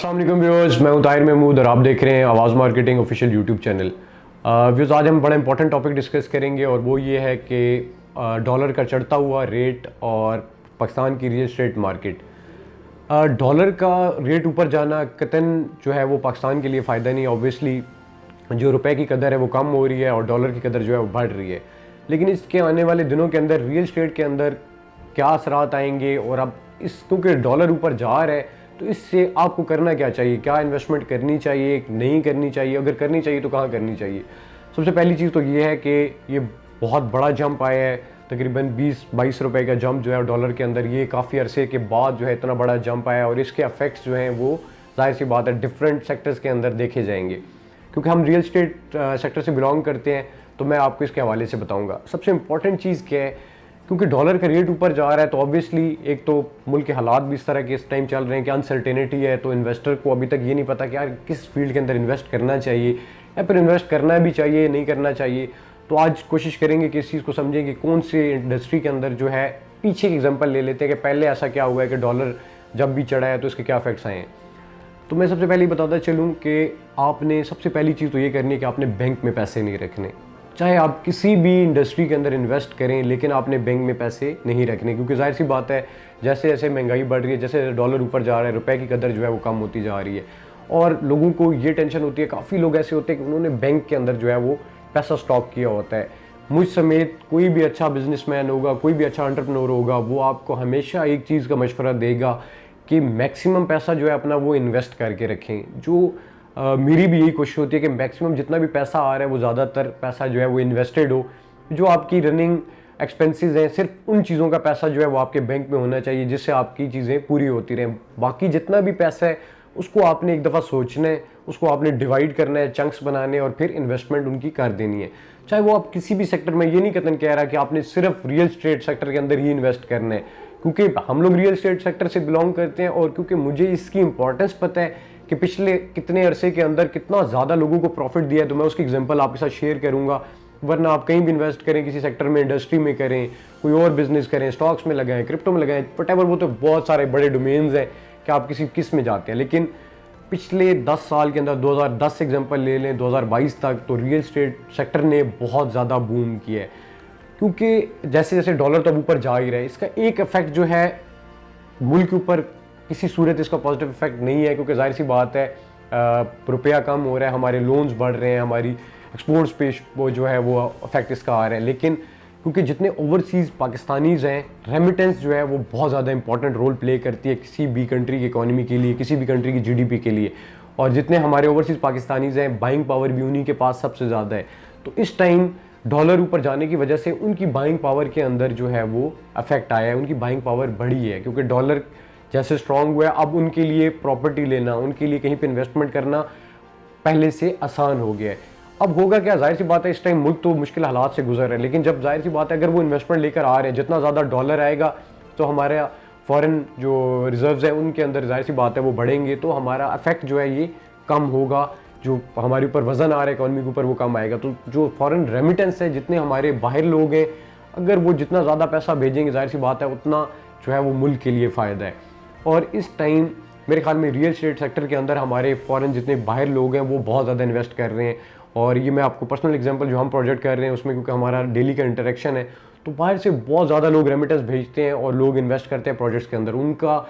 अस्सलाम वालेकुम व्यूअर्स, मैं हूं ताहिर महमूद और आप देख रहे हैं आवाज़ marketing official YouTube channel. Viewers, आज हम बड़ा इंपॉर्टेंट टॉपिक डिस्कस करेंगे और वो ये है कि डॉलर का चढ़ता हुआ रेट और पाकिस्तान की रियल एस्टेट मार्केट। डॉलर का रेट ऊपर जाना कतन जो है वो पाकिस्तान के लिए फ़ायदा नहीं। ऑब्वियसली जो रुपए की कदर है वो कम हो रही है और डॉलर की कदर जो है वो बढ़ रही है, लेकिन इसके आने वाले दिनों के अंदर रियल एस्टेट के अंदर क्या असरात आएंगे और अब क्योंकि डॉलर ऊपर जा रहा है तो इससे आपको करना क्या चाहिए, क्या इन्वेस्टमेंट करनी चाहिए, नहीं करनी चाहिए, अगर करनी चाहिए तो कहाँ करनी चाहिए। सबसे पहली चीज़ तो ये है कि ये बहुत बड़ा जंप आया है, तकरीबन 20-22 रुपए का जंप जो है डॉलर के अंदर। ये काफ़ी अरसे के बाद जो है इतना बड़ा जंप आया और इसके इफेक्ट्स जो हैं वो जाहिर सी बात है डिफरेंट सेक्टर्स के अंदर देखे जाएंगे। क्योंकि हम रियल एस्टेट सेक्टर से बिलोंग करते हैं तो मैं आपको इसके हवाले से बताऊँगा। सबसे इंपॉर्टेंट चीज़ क्या है, क्योंकि डॉलर का रेट ऊपर जा रहा है तो ऑब्वियसली एक तो मुल्क के हालात भी इस तरह के इस टाइम चल रहे हैं कि अनसर्टेनिटी है, तो इन्वेस्टर को अभी तक ये नहीं पता कि यार किस फील्ड के अंदर इन्वेस्ट करना चाहिए या फिर इन्वेस्ट करना भी चाहिए नहीं करना चाहिए। तो आज कोशिश करेंगे कि इस चीज़ को समझें कि कौन से इंडस्ट्री के अंदर जो है, पीछे की एग्जाम्पल ले लेते हैं कि पहले ऐसा क्या हुआ है कि डॉलर जब भी चढ़ा है तो इसके क्या इफेक्ट्स आए हैं। तो मैं सबसे पहले बताता चलूँ कि आपने सबसे पहली चीज़ तो ये करनी है कि आपने बैंक में पैसे नहीं रखने। चाहे आप किसी भी इंडस्ट्री के अंदर इन्वेस्ट करें, लेकिन आपने बैंक में पैसे नहीं रखने, क्योंकि जाहिर सी बात है जैसे जैसे महंगाई बढ़ रही है, जैसे डॉलर ऊपर जा रहा है, रुपए की कदर जो है वो कम होती जा रही है और लोगों को ये टेंशन होती है। काफ़ी लोग ऐसे होते हैं कि उन्होंने बैंक के अंदर जो है वो पैसा स्टॉक किया होता है। मुझ समेत कोई भी अच्छा बिजनेसमैन होगा, कोई भी अच्छा एंटरप्रेन्योर होगा, वो आपको हमेशा एक चीज़ का मशवरा देगा कि मैक्सिमम पैसा जो है अपना वो इन्वेस्ट करके रखें। जो मेरी भी यही कोशिश होती है कि मैक्सिमम जितना भी पैसा आ रहा है वो ज़्यादातर पैसा जो है वो इन्वेस्टेड हो। जो आपकी रनिंग एक्सपेंसेस हैं, सिर्फ उन चीज़ों का पैसा जो है वो आपके बैंक में होना चाहिए जिससे आपकी चीज़ें पूरी होती रहें। बाकी जितना भी पैसा है उसको आपने एक दफ़ा सोचना है, उसको आपने डिवाइड करना है, चंक्स बनाने और फिर इन्वेस्टमेंट उनकी कर देनी है। चाहे वो आप किसी भी सेक्टर में, ये नहीं कतन कह रहा कि आपने सिर्फ रियल एस्टेट सेक्टर के अंदर ही इन्वेस्ट करना है, क्योंकि हम लोग रियल एस्टेट सेक्टर से बिलोंग करते हैं और क्योंकि मुझे इसकी इंपॉर्टेंस पता है कि पिछले कितने अरसे के अंदर कितना ज़्यादा लोगों को प्रॉफिट दिया है, तो मैं उसकी एग्जांपल आपके साथ शेयर करूंगा। वरना आप कहीं भी इन्वेस्ट करें, किसी सेक्टर में, इंडस्ट्री में करें, कोई और बिजनेस करें, स्टॉक्स में लगाएं, क्रिप्टो में लगाएं, व्हाटएवर, वो तो बहुत सारे बड़े डोमेन्स हैं कि आप किस में जाते हैं। लेकिन पिछले 10 साल के अंदर 2010 एग्जाम्पल ले लें 2022 तक, तो रियल एस्टेट सेक्टर ने बहुत ज़्यादा बूम किया है। क्योंकि जैसे जैसे डॉलर तो अब ऊपर जा ही रहा है, इसका एक इफेक्ट जो है मुल्क के ऊपर किसी सूरत इसका पॉजिटिव इफेक्ट नहीं है, क्योंकि जाहिर सी बात है रुपया कम हो रहा है, हमारे लोन्स बढ़ रहे हैं, हमारी एक्सपोर्ट्स पे वो जो है वो इफेक्ट इसका आ रहा है। लेकिन क्योंकि जितने ओवरसीज़ पाकिस्तानीज़ हैं, रेमिटेंस जो है वो बहुत ज़्यादा इंपॉर्टेंट रोल प्ले करती है किसी भी कंट्री की इकोनॉमी के लिए, किसी भी कंट्री की जीडीपी के लिए। और जितने हमारे ओवरसीज़ पाकिस्तानीज़ हैं, बाइंग पावर भी उन्हीं के पास सबसे ज़्यादा है। तो इस टाइम डॉलर ऊपर जाने की वजह से उनकी बाइंग पावर के अंदर जो है वो अफेक्ट आया है, उनकी बाइंग पावर बढ़ी है। क्योंकि डॉलर जैसे स्ट्रांग हुआ है, अब उनके लिए प्रॉपर्टी लेना, उनके लिए कहीं पे इन्वेस्टमेंट करना पहले से आसान हो गया है। अब होगा क्या, जाहिर सी बात है इस टाइम मुल्क तो मुश्किल हालात से गुजर रहा है, लेकिन जब जाहिर सी बात है अगर वो इन्वेस्टमेंट लेकर आ रहे हैं, जितना ज़्यादा डॉलर आएगा तो हमारे फॉरेन जो रिजर्व्स हैं उनके अंदर जाहिर सी बात है वो बढ़ेंगे, तो हमारा इफेक्ट जो है ये कम होगा, जो हमारे ऊपर वजन आ रहा है इकोनॉमी के ऊपर वो कम आएगा। तो जो फॉरेन रेमिटेंस है, जितने हमारे बाहर लोग हैं, अगर वो जितना ज़्यादा पैसा भेजेंगे जाहिर सी बात है उतना जो है वो मुल्क के लिए फ़ायदा है। और इस टाइम मेरे ख्याल में रियल एस्टेट सेक्टर के अंदर हमारे फॉरेन जितने बाहर लोग हैं वो बहुत ज़्यादा इन्वेस्ट कर रहे हैं। और ये मैं आपको पर्सनल एग्जांपल जो हम प्रोजेक्ट कर रहे हैं उसमें, क्योंकि हमारा डेली का इंटरेक्शन है, तो बाहर से बहुत ज़्यादा लोग रेमिटेंस भेजते हैं और लोग इन्वेस्ट करते हैं प्रोजेक्ट्स के अंदर। उनका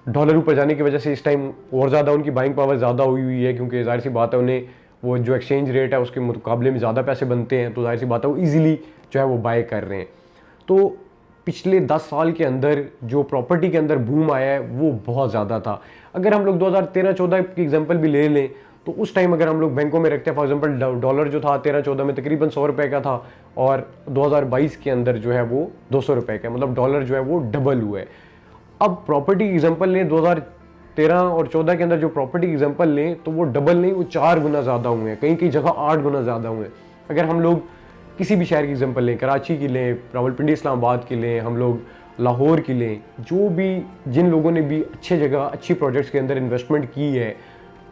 डॉलर ऊपर जाने की वजह से इस टाइम और ज़्यादा उनकी बाइंग पावर ज़्यादा हुई है, क्योंकि जाहिर सी बात है उन्हें वो जो एक्सचेंज रेट है उसके मुकाबले में ज़्यादा पैसे बनते हैं, तो जाहिर सी बात है वो ईजिली जो है वो बाय कर रहे हैं। तो पिछले 10 साल के अंदर जो प्रॉपर्टी के अंदर बूम आया है वो बहुत ज़्यादा था। अगर हम लोग 2013-14 की एग्जांपल भी ले लें तो उस टाइम अगर हम लोग बैंकों में रखते हैं, फॉर एग्जांपल डॉलर जो था 13-14 में तकरीबन 100 रुपये का था और 2022 के अंदर जो है वो 200 रुपये का, मतलब डॉलर जो है वो डबल हुआ है। अब प्रॉपर्टी एग्जाम्पल लें 2013 और 14 के अंदर जो प्रॉपर्टी एग्जाम्पल लें तो वो डबल नहीं, वो 4 गुना ज़्यादा हुए हैं, कहीं कहीं जगह 8 गुना ज़्यादा हुए हैं। अगर हम लोग किसी भी शहर की एग्जांपल लें, कराची की लें, रावलपिंडी इस्लामाबाद की लें, हम लोग लाहौर की लें, जो भी जिन लोगों ने भी अच्छे जगह अच्छी प्रोजेक्ट्स के अंदर इन्वेस्टमेंट की है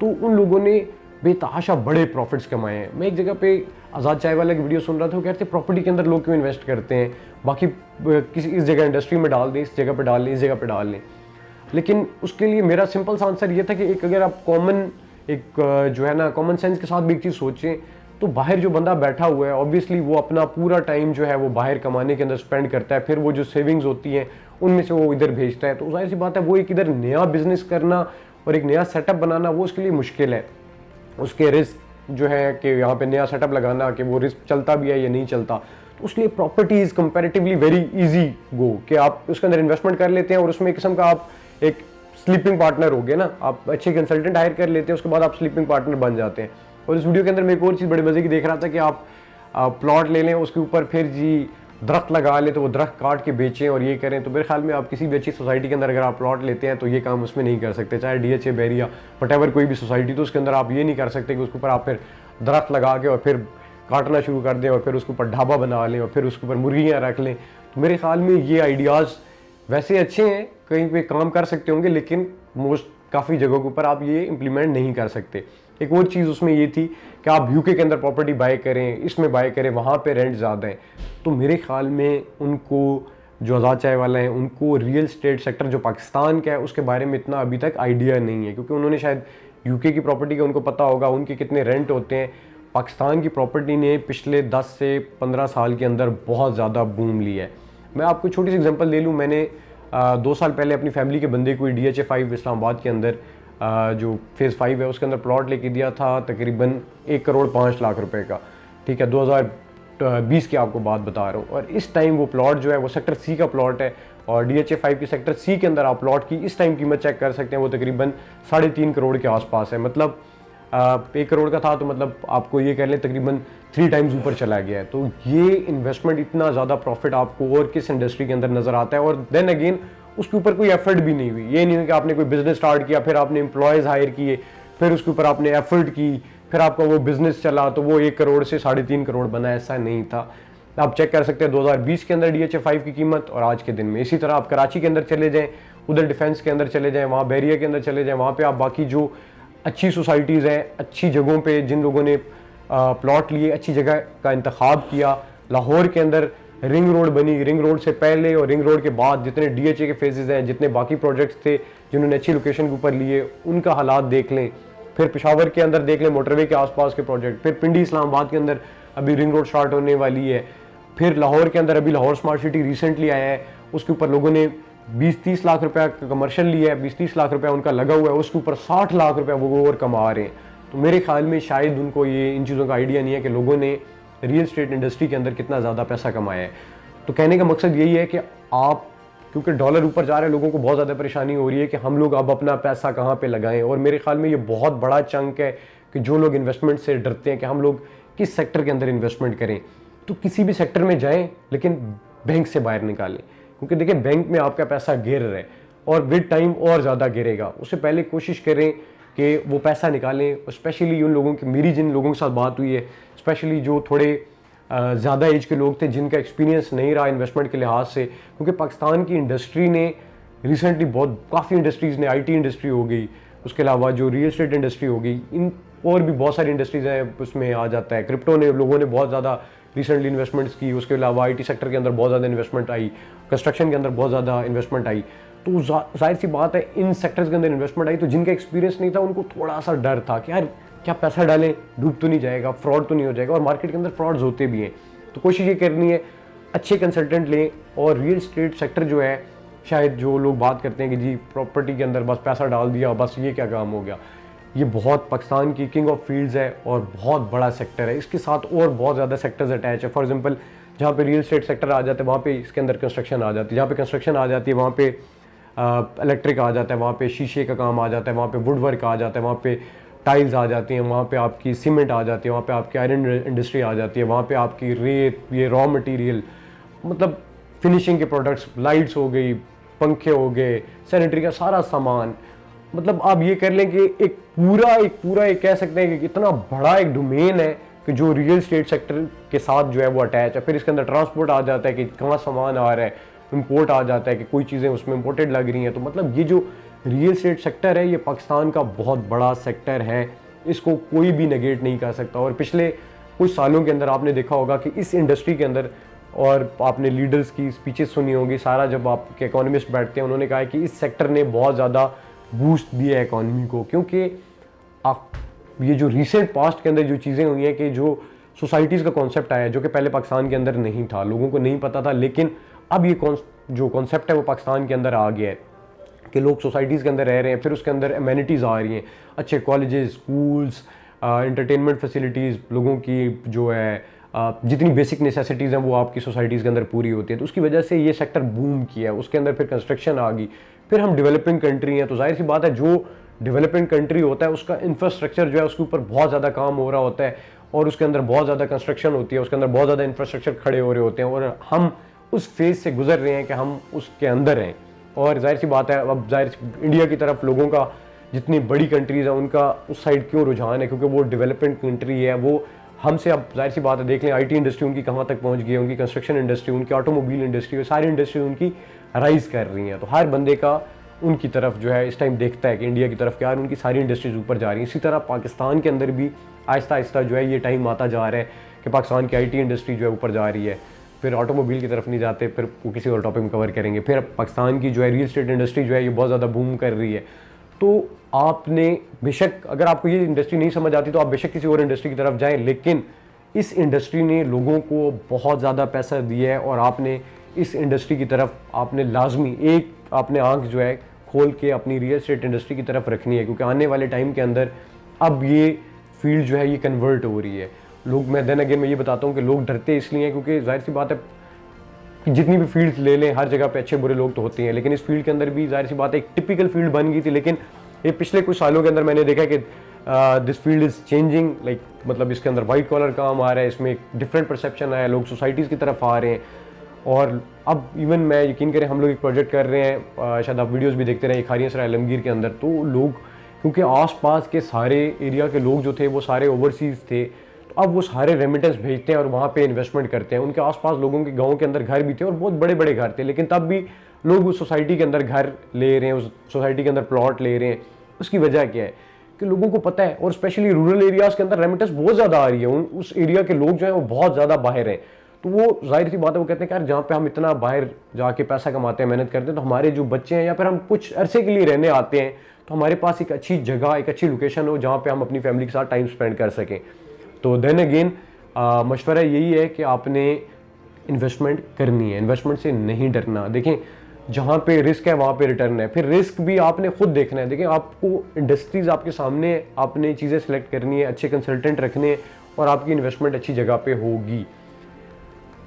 तो उन लोगों ने बेतहाशा बड़े प्रॉफिट्स कमाए हैं। मैं एक जगह पे आज़ाद चाय वाला की वीडियो सुन रहा था, वो कहते प्रॉपर्टी के अंदर लोग क्यों इन्वेस्ट करते हैं, बाकी किसी इस जगह इंडस्ट्री में डाल दें, इस जगह पे डाल लें, इस जगह पे डाल लें। लेकिन उसके लिए मेरा सिंपल सा आंसर ये था कि एक अगर आप जो है ना कॉमन सेंस के साथ भी एक चीज़ सोचें, तो बाहर जो बंदा बैठा हुआ है ऑब्वियसली वो अपना पूरा टाइम जो है वो बाहर कमाने के अंदर स्पेंड करता है, फिर वो जो सेविंग्स होती हैं उनमें से वो इधर भेजता है। तो जाहिर सी बात है वो एक इधर नया बिजनेस करना और एक नया सेटअप बनाना वो उसके लिए मुश्किल है। उसके रिस्क जो है कि यहाँ पे नया सेटअप लगाना कि वो रिस्क चलता भी है या नहीं चलता, तो उसके लिए property is comparatively very easy go कि आप उसके अंदर इन्वेस्टमेंट कर लेते हैं और उसमें एक किस्म का आप एक स्लीपिंग पार्टनर हो गए ना, आप अच्छे कंसल्टेंट हायर कर लेते हैं, उसके बाद आप स्लीपिंग पार्टनर बन जाते हैं। और इस वीडियो के अंदर मैं एक और चीज़ बड़ी मजे की देख रहा था कि आप प्लॉट ले लें, उसके ऊपर फिर जी दरख्त लगा लें, तो वो दरख्त काट के बेचें और ये करें। तो मेरे ख्याल में आप किसी भी अच्छी सोसाइटी के अंदर अगर आप प्लॉट लेते हैं तो ये काम उसमें नहीं कर सकते, चाहे DHA बैरिया वटेवर कोई भी सोसाइटी, तो उसके अंदर आप ये नहीं कर सकते कि उसके ऊपर आप फिर दरख्त लगा के और फिर काटना शुरू कर दें और फिर उसके ऊपर ढाबा बना लें और फिर उसके ऊपर मुर्गियाँ रख लें। तो मेरे ख्याल में ये आइडियाज़ वैसे अच्छे हैं, कहीं पे काम कर सकते होंगे, लेकिन काफ़ी जगहों के ऊपर आप ये इम्प्लीमेंट नहीं कर सकते। एक और चीज़ उसमें ये थी कि आप यूके के अंदर प्रॉपर्टी बाय करें, इसमें बाय करें, वहाँ पे रेंट ज़्यादा है। तो मेरे ख्याल में उनको जो आज़ाद चाय वाला है उनको रियल स्टेट सेक्टर जो पाकिस्तान का है उसके बारे में इतना अभी तक आइडिया नहीं है, क्योंकि उन्होंने शायद यूके की प्रॉपर्टी का उनको पता होगा उनके कितने रेंट होते हैं। पाकिस्तान की प्रॉपर्टी ने पिछले 10 से 15 साल के अंदर बहुत ज़्यादा बूम लिया है। मैं आपको छोटी सी एग्जांपल ले लूँ, मैंने 2 साल पहले अपनी फैमिली के बंदे को DHA 5 इस्लामाबाद के अंदर जो फेज़ 5 है उसके अंदर प्लॉट लेके दिया था तकरीबन 1 करोड़ 5 लाख रुपए का, ठीक है, 2020 की आपको बात बता रहा हूँ। और इस टाइम वो प्लॉट जो है वो सेक्टर C का प्लॉट है और DHA 5 की सेक्टर C के अंदर आप प्लॉट की इस टाइम कीमत चेक कर सकते हैं, वो तकरीबन 3.5 करोड़ के आसपास है। मतलब 1 करोड़ का था तो मतलब आपको ये कह लें तकरीबन 3 टाइम्स ऊपर चला गया है। तो ये इन्वेस्टमेंट इतना ज़्यादा प्रॉफिट आपको और किस इंडस्ट्री के अंदर नज़र आता है, और देन अगेन उसके ऊपर कोई एफर्ट भी नहीं हुई। ये नहीं है कि आपने कोई बिजनेस स्टार्ट किया, फिर आपने एम्प्लॉयज़ हायर किए, फिर उसके ऊपर आपने एफर्ट की, फिर आपका वो बिजनेस चला तो वो 1 करोड़ से 3.5 करोड़ बना, ऐसा नहीं था। आप चेक कर सकते हैं 2020 के अंदर DHA 5 की कीमत और आज के दिन में। इसी तरह आप कराची के अंदर चले जाएँ, उधर डिफेंस के अंदर चले जाएँ, वहाँ बैरिया के अंदर चले जाएँ, वहाँ पर आप बाकी जो अच्छी सोसाइटीज़ हैं, अच्छी जगहों पे जिन लोगों ने प्लॉट लिए, अच्छी जगह का इंतखाब किया। लाहौर के अंदर रिंग रोड बनी, रिंग रोड से पहले और रिंग रोड के बाद जितने DHA के फेजेस हैं, जितने बाकी प्रोजेक्ट्स थे जिन्होंने अच्छी लोकेशन के ऊपर लिए, उनका हालात देख लें। फिर पेशावर के अंदर देख लें मोटरवे के आसपास के प्रोजेक्ट, फिर पिंडी इस्लामाबाद के अंदर अभी रिंग रोड स्टार्ट होने वाली है, फिर लाहौर के अंदर अभी लाहौर स्मार्ट सिटी रिसेंटली आया है, उसके ऊपर लोगों ने 20-30 लाख रुपया कमर्शियल लिया है, 20-30 लाख रुपया उनका लगा हुआ है, उसके ऊपर 60 लाख रुपया वो और कमा रहे हैं। तो मेरे ख्याल में शायद उनको ये इन चीज़ों का आइडिया नहीं है कि लोगों ने रियल स्टेट इंडस्ट्री के अंदर कितना ज़्यादा पैसा कमाया है। तो कहने का मकसद यही है कि आप, क्योंकि डॉलर ऊपर जा रहे हैं, लोगों को बहुत ज़्यादा परेशानी हो रही है कि हम लोग अब अपना पैसा कहाँ पे लगाएं। और मेरे ख्याल में ये बहुत बड़ा चंक है कि जो लोग इन्वेस्टमेंट से डरते हैं कि हम लोग किस सेक्टर के अंदर इन्वेस्टमेंट करें, तो किसी भी सेक्टर में जाएँ लेकिन बैंक से बाहर निकालें, क्योंकि देखिए बैंक में आपका पैसा गिर रहा है और विद टाइम और ज़्यादा गिरेगा। उससे पहले कोशिश करें कि वो पैसा निकालें। स्पेशली उन लोगों की, मेरी जिन लोगों के साथ बात हुई है, स्पेशली जो थोड़े ज़्यादा एज के लोग थे जिनका एक्सपीरियंस नहीं रहा इन्वेस्टमेंट के लिहाज से, क्योंकि पाकिस्तान की इंडस्ट्री ने रिसेंटली काफ़ी इंडस्ट्रीज़ ने, IT इंडस्ट्री हो गई, उसके अलावा जो रियल स्टेट इंडस्ट्री हो गई, इन और भी बहुत सारी इंडस्ट्रीज़ हैं, उसमें आ जाता है क्रिप्टो ने, लोगों ने बहुत ज़्यादा रिसेंटली इन्वेस्टमेंट्स की। उसके अलावा IT सेक्टर के अंदर बहुत ज़्यादा इन्वेस्टमेंट आई, कंस्ट्रक्शन के अंदर बहुत ज़्यादा इन्वेस्टमेंट आई। तो जाहिर सी बात है इन सेक्टर्स के अंदर इन्वेस्टमेंट आई, तो जिनका एक्सपीरियंस नहीं था उनको थोड़ा सा डर था कि यार क्या पैसा डालें, डूब तो नहीं जाएगा, फ्रॉड तो नहीं हो जाएगा। और मार्केट के अंदर फ्रॉड्स होते भी हैं, तो कोशिश ये करनी है अच्छे कंसल्टेंट लें। और रियल स्टेट सेक्टर जो है, शायद जो लोग बात करते हैं कि जी प्रॉपर्टी के अंदर बस पैसा डाल दिया, बस ये क्या काम हो गया, ये बहुत पाकिस्तान की किंग ऑफ फील्ड्स है और बहुत बड़ा सेक्टर है। इसके साथ और बहुत ज़्यादा सेक्टर्स अटैच है। फॉर एग्जांपल जहाँ पे रियल स्टेट सेक्टर आ जाता है वहाँ पे इसके अंदर कंस्ट्रक्शन आ जाती है, जहाँ पे कंस्ट्रक्शन आ जाती है वहाँ पे इलेक्ट्रिक आ जाता है, वहाँ पे शीशे का काम आ जाता है, वहाँ पे वुड वर्क आ जाता है, वहाँ पे टाइल्स आ जाती हैं, वहाँ पे आपकी सीमेंट आ जाती है, वहाँ पे आपकी आयरन इंडस्ट्री आ जाती है, वहाँ पे आपकी रेत, ये रॉ मटेरियल, मतलब फिनिशिंग के प्रोडक्ट्स, लाइट्स हो गई, पंखे हो गए, सैनिटरी का सारा सामान। मतलब आप ये कर लें कि एक पूरा एक कह सकते हैं कि इतना बड़ा एक डोमेन है कि जो रियल स्टेट सेक्टर के साथ जो है वो अटैच है। फिर इसके अंदर ट्रांसपोर्ट आ जाता है कि कहाँ सामान आ रहा है, इंपोर्ट आ जाता है कि कोई चीज़ें उसमें इंपोर्टेड लग रही हैं। तो मतलब ये जो रियल स्टेट सेक्टर है ये पाकिस्तान का बहुत बड़ा सेक्टर है, इसको कोई भी नेगेट नहीं कर सकता। और पिछले कुछ सालों के अंदर आपने देखा होगा कि इस इंडस्ट्री के अंदर और आपने लीडर्स की स्पीचेस सुनी होगी, सारा जब आपके इकोनॉमिस्ट बैठते हैं उन्होंने कहा है कि इस सेक्टर ने बहुत ज़्यादा बूस्ट दिया है इकॉनमी को, क्योंकि आप ये जो रिसेंट पास्ट के अंदर जो चीज़ें हुई हैं कि जो सोसाइटीज़ का कॉन्सेप्ट आया है जो कि पहले पाकिस्तान के अंदर नहीं था, लोगों को नहीं पता था, लेकिन अब ये जो कॉन्सेप्ट है वो पाकिस्तान के अंदर आ गया है कि लोग सोसाइटीज़ के अंदर रह रहे हैं, फिर उसके अंदर एमेनिटीज़ आ रही हैं, अच्छे कॉलेजेस, स्कूल्स, इंटरटेनमेंट फैसिलिटीज़, लोगों की जो है जितनी बेसिक नेसेसिटीज़ हैं वो आपकी सोसाइटीज़ के अंदर पूरी होती है। तो उसकी वजह से ये सेक्टर बूम किया है, उसके अंदर फिर कंस्ट्रक्शन आ गई, फिर हम डेवलपिंग कंट्री हैं तो जाहिर सी बात है जो डेवलपिंग कंट्री होता है उसका इंफ्रास्ट्रक्चर जो है उसके ऊपर बहुत ज़्यादा काम हो रहा होता है और उसके अंदर बहुत ज़्यादा कंस्ट्रक्शन होती है, उसके अंदर बहुत ज़्यादा इंफ्रास्ट्रक्चर खड़े हो रहे होते हैं और हम उस फेज़ से गुजर रहे हैं कि हम उसके अंदर हैं। और जाहिर सी बात है अब जाहिर इंडिया की तरफ लोगों का जितनी बड़ी कंट्रीज़ हैं उनका उस साइड क्यों रुझान है, क्योंकि वो डेवलपमेंट कंट्री है, वो हमसे अब जाहिर सी बात है देख लें आईटी इंडस्ट्री उनकी कहाँ तक पहुँच गई है, उनकी कंस्ट्रक्शन इंडस्ट्री, उनकी ऑटोमोबाइल इंडस्ट्री, सारी इंडस्ट्री उनकी राइज कर रही हैं। तो हर बंदे का उनकी तरफ जो है इस टाइम देखता है कि इंडिया की तरफ क्या है, उनकी सारी इंडस्ट्रीज ऊपर जा रही हैं। इसी तरह पाकिस्तान के अंदर भी आहिस्ता आहिस्ता जो है ये टाइम आता जा रहा है कि पाकिस्तान की आईटी इंडस्ट्री जो है ऊपर जा रही है, फिर ऑटोमोबाइल की तरफ नहीं जाते, फिर वो किसी और टॉपिक में कवर करेंगे। फिर पाकिस्तान की जो है रियल एस्टेट इंडस्ट्री जो है ये बहुत ज़्यादा बूम कर रही है। तो आपने बेशक अगर आपको ये इंडस्ट्री नहीं समझ आती तो आप बेशक किसी और इंडस्ट्री की तरफ जाएं, लेकिन इस इंडस्ट्री ने लोगों को बहुत ज़्यादा पैसा दिया है और आपने इस इंडस्ट्री की तरफ आपने लाजमी एक आपने आंख जो है खोल के अपनी रियल एस्टेट इंडस्ट्री की तरफ रखनी है, क्योंकि आने वाले टाइम के अंदर अब ये फील्ड जो है ये कन्वर्ट हो रही है। लोग मैं देन अगेन मैं ये बताता हूँ कि लोग डरते इसलिए हैं क्योंकि जाहिर सी बात है कि जितनी भी फील्ड ले लें हर जगह पे अच्छे बुरे लोग तो होते हैं, लेकिन इस फील्ड के अंदर भी जाहिर सी बात है एक टिपिकल फील्ड बन गई थी, लेकिन ये पिछले कुछ सालों के अंदर मैंने देखा कि this field is changing, like मतलब इसके अंदर वाइट कॉलर काम आ रहा है, इसमें एक डिफरेंट परसेप्शन आया, लोग सोसाइटीज़ की तरफ आ रहे हैं। और अब इवन मैं यकीन करें हम लोग एक प्रोजेक्ट कर रहे हैं, शायद आप वीडियोस भी देखते रहे, खारिया सराय आलमगीर के अंदर, तो लोग क्योंकि आसपास के सारे एरिया के लोग जो थे वो सारे ओवरसीज़ थे, तो अब वो सारे रेमिटेंस भेजते हैं और वहाँ पे इन्वेस्टमेंट करते हैं। उनके आसपास लोगों के गाँव के अंदर घर भी थे और बहुत बड़े बड़े घर थे, लेकिन तब भी लोग उस सोसाइटी के अंदर घर ले रहे हैं, उस सोसाइटी के अंदर प्लॉट ले रहे हैं। उसकी वजह क्या है कि लोगों को पता है, और स्पेशली रूरल एरियाज़ के अंदर रेमिटेंस बहुत ज़्यादा आ रही है, उस एरिया के लोग जो हैं वो बहुत ज़्यादा बाहर हैं। तो वो जाहिर सी बात है वो कहते हैं कि यार जहाँ पे हम इतना बाहर जाके पैसा कमाते हैं, मेहनत करते हैं, तो हमारे जो बच्चे हैं या फिर हम कुछ अरसे के लिए रहने आते हैं तो हमारे पास एक अच्छी जगह, एक अच्छी लोकेशन हो जहाँ पे हम अपनी फैमिली के साथ टाइम स्पेंड कर सकें। तो देन अगेन मशवरा यही है कि आपने इन्वेस्टमेंट करनी है, इन्वेस्टमेंट से नहीं डरना। देखें जहाँ पे रिस्क है वहाँ पे रिटर्न है, फिर रिस्क भी आपने खुद देखना है। देखें आपको इंडस्ट्रीज आपके सामने, आपने चीज़ें सेलेक्ट करनी है, अच्छे कंसल्टेंट रखने हैं और आपकी इन्वेस्टमेंट अच्छी जगह पे होगी।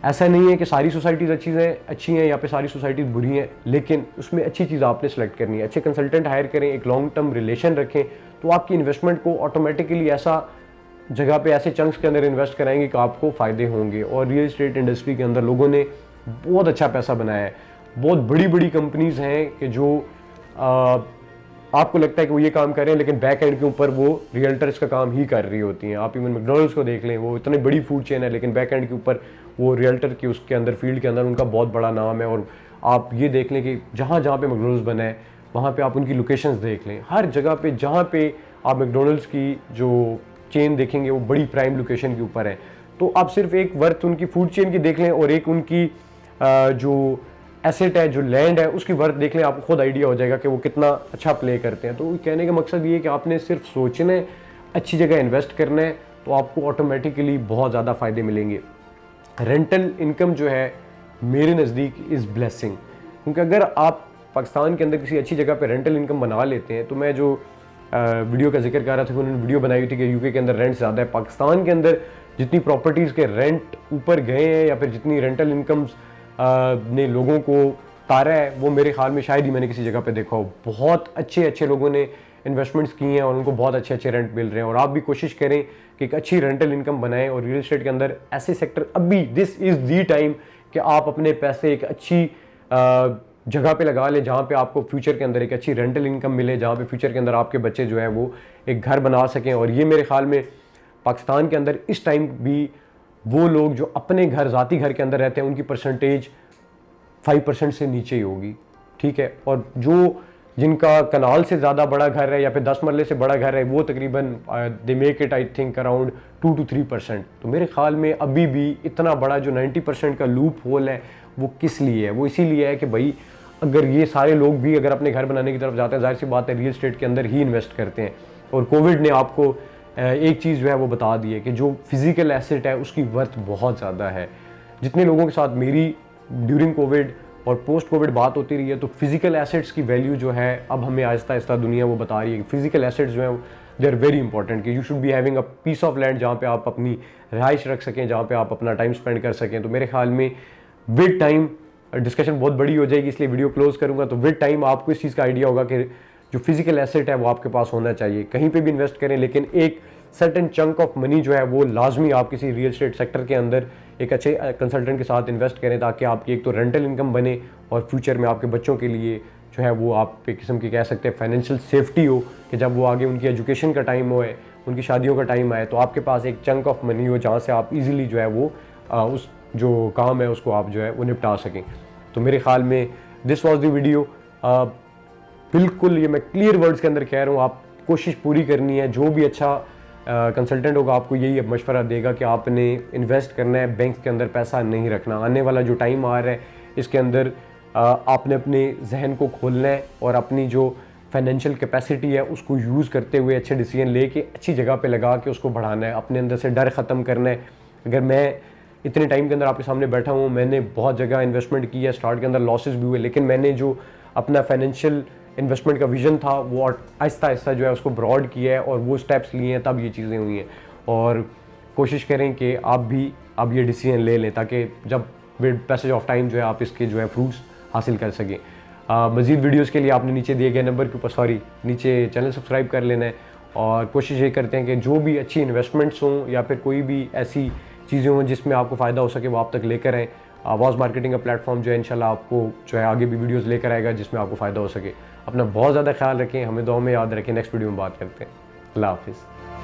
ऐसा नहीं है कि सारी सोसाइटीज़ अच्छी हैं या पे सारी सोसाइटीज़ बुरी हैं, लेकिन उसमें अच्छी चीज़ आपने सेलेक्ट करनी है, अच्छे कंसल्टेंट हायर करें, एक लॉन्ग टर्म रिलेशन रखें, तो आपकी इन्वेस्टमेंट को ऑटोमेटिकली ऐसा जगह पे ऐसे चंक्स के अंदर इन्वेस्ट कराएंगे कि आपको फ़ायदे होंगे। और रियल एस्टेट इंडस्ट्री के अंदर लोगों ने बहुत अच्छा पैसा बनाया है, बहुत बड़ी बड़ी कंपनीज़ हैं कि जो आपको लगता है कि वो ये काम कर रहे हैं, लेकिन बैक एंड के ऊपर वो रियल्टर्स का काम ही कर रही होती हैं। आप इवन मैकडॉनल्ड्स को देख लें, वो इतनी बड़ी फूड चेन है, लेकिन बैक एंड के ऊपर वो रियल्टर की उसके अंदर फील्ड के अंदर उनका बहुत बड़ा नाम है। और आप ये देख लें कि जहाँ जहाँ पे मैकडॉनल्ड्स बना है वहाँ पे आप उनकी लोकेशंस देख लें, हर जगह पे जहाँ पे आप मैकडॉनल्ड्स की जो चेन देखेंगे वो बड़ी प्राइम लोकेशन के ऊपर है। तो आप सिर्फ एक वर्थ उनकी फूड चेन की देख लें और एक उनकी जो एसेट है, जो लैंड है, उसकी वर्थ देख लें, आपको खुद आइडिया हो जाएगा कि वो कितना अच्छा प्ले करते हैं। तो कहने का मकसद ये है कि आपने सिर्फ सोचना है, अच्छी जगह इन्वेस्ट करना है, तो आपको ऑटोमेटिकली बहुत ज़्यादा फ़ायदे मिलेंगे। रेंटल इनकम जो है मेरे नज़दीक इज़ ब्लेसिंग, क्योंकि अगर आप पाकिस्तान के अंदर किसी अच्छी जगह पे रेंटल इनकम बना लेते हैं, तो मैं जो वीडियो का जिक्र कर रहा था कि उन्होंने वीडियो बनाई हुई थी कि यूके के अंदर रेंट ज़्यादा है, पाकिस्तान के अंदर जितनी प्रॉपर्टीज़ के रेंट ऊपर गए हैं या फिर जितनी रेंटल इनकम्स ने लोगों को तारा है, वो मेरे ख्याल में शायद ही मैंने किसी जगह पे देखा हो। बहुत अच्छे लोगों ने इन्वेस्टमेंट्स की हैं और उनको बहुत अच्छे रेंट मिल रहे हैं। और आप भी कोशिश करें कि एक अच्छी रेंटल इनकम बनाएं और रियल एस्टेट के अंदर ऐसे सेक्टर अभी दिस इज़ दी टाइम कि आप अपने पैसे एक अच्छी जगह पे लगा लें जहाँ पे आपको फ्यूचर के अंदर एक अच्छी रेंटल इनकम मिले, जहाँ पे फ्यूचर के अंदर आपके बच्चे जो हैं वो एक घर बना सकें। और ये मेरे ख्याल में पाकिस्तान के अंदर इस टाइम भी वो लोग जो अपने घर, ज़ाती घर के अंदर रहते हैं, उनकी परसेंटेज 5% से नीचे ही होगी, ठीक है। और जो जिनका कनाल से ज़्यादा बड़ा घर है या फिर 10 मरले से बड़ा घर है, वो तकरीबन they make it I think around 2 to 3%। तो मेरे ख्याल में अभी भी इतना बड़ा जो 90% का लूप होल है वो किस लिए है? वो इसीलिए है कि भाई अगर ये सारे लोग भी अगर अपने घर बनाने की तरफ जाते हैं, जाहिर सी बात है रियल एस्टेट के अंदर ही इन्वेस्ट करते हैं। और कोविड ने आपको एक चीज़ जो है वो बता दी है कि जो फिज़िकल एसेट है उसकी वर्थ बहुत ज़्यादा है। जितने लोगों के साथ मेरी ड्यूरिंग कोविड और पोस्ट कोविड बात होती रही है, तो फिजिकल एसेट्स की वैल्यू जो है अब हमें आहिस्ता आहिस्ता दुनिया वो बता रही है कि फिजिकल एसेट्स जो है दे आर वेरी इंपॉर्टेंट, कि you should be having a piece of land जहाँ पे आप अपनी रहाइश रख सकें, जहाँ पे आप अपना टाइम स्पेंड कर सकें। तो मेरे ख्याल में विद टाइम डिस्कशन बहुत बड़ी हो जाएगी, इसलिए वीडियो क्लोज करूँगा। तो विद टाइम आपको इस चीज़ का आइडिया होगा कि जो फिजिकल एसेट है वो आपके पास होना चाहिए। कहीं पे भी इन्वेस्ट करें, लेकिन एक सर्टेन चंक ऑफ मनी जो है वो लाजमी आप किसी रियल एस्टेट सेक्टर के अंदर एक अच्छे कंसल्टेंट के साथ इन्वेस्ट करें, ताकि आपकी एक तो रेंटल इनकम बने और फ्यूचर में आपके बच्चों के लिए जो है वो आप एक किस्म की कह सकते हैं फाइनेंशियल सेफ्टी हो, कि जब वो आगे उनकी एजुकेशन का टाइम हो, उनकी शादियों का टाइम आए, तो आपके पास एक चंक ऑफ मनी हो जहाँ से आप इजीली जो है वो उस जो काम है उसको आप जो है वो निपटा सकें। तो मेरे ख्याल में दिस वाज द वीडियो। बिल्कुल ये मैं क्लियर वर्ड्स के अंदर कह रहा हूँ, आप कोशिश पूरी करनी है। जो भी अच्छा कंसल्टेंट होगा आपको यही मशवरा देगा कि आपने इन्वेस्ट करना है, बैंक के अंदर पैसा नहीं रखना। आने वाला जो टाइम आ रहा है इसके अंदर आपने अपने जहन को खोलना है और अपनी जो फाइनेंशियल कैपेसिटी है उसको यूज़ करते हुए अच्छे डिसीजन लेके अच्छी जगह पे लगा के उसको बढ़ाना है, अपने अंदर से डर ख़त्म करना है। अगर मैं इतने टाइम के अंदर आपके सामने बैठा हूँ, मैंने बहुत जगह इन्वेस्टमेंट की है, स्टार्ट के अंदर लॉसेस भी हुए, लेकिन मैंने जो अपना फाइनेंशियल इन्वेस्टमेंट का विजन था वो आहिस्ता आहिस्ता जो है उसको ब्रॉड किया है और वो स्टेप्स लिए हैं, तब ये चीज़ें हुई हैं। और कोशिश करें कि आप भी अब ये डिसीजन ले लें, ताकि जब विद पैसेज ऑफ टाइम जो है आप इसके जो है फ्रूट्स हासिल कर सकें। मज़ीद वीडियोज़ के लिए आपने नीचे दिए गए नंबर के ऊपर नीचे चैनल सब्सक्राइब कर लेना है। और कोशिश ये करते हैं कि जो भी अच्छी इन्वेस्टमेंट्स हों या फिर कोई भी ऐसी चीज़ें हों जिसमें आपको फ़ायदा हो सके वो आप तक लेकर आएँ। आवाज़ मार्केटिंग का प्लेटफॉर्म जो है इंशाल्लाह आपको जो है आगे भी वीडियोज़ लेकर आएगा जिसमें आपको फ़ायदा हो सके। अपना बहुत ज़्यादा ख्याल रखें, हमें दुआ में याद रखें। नेक्स्ट वीडियो में बात करते हैं। अल्लाह हाफिज़।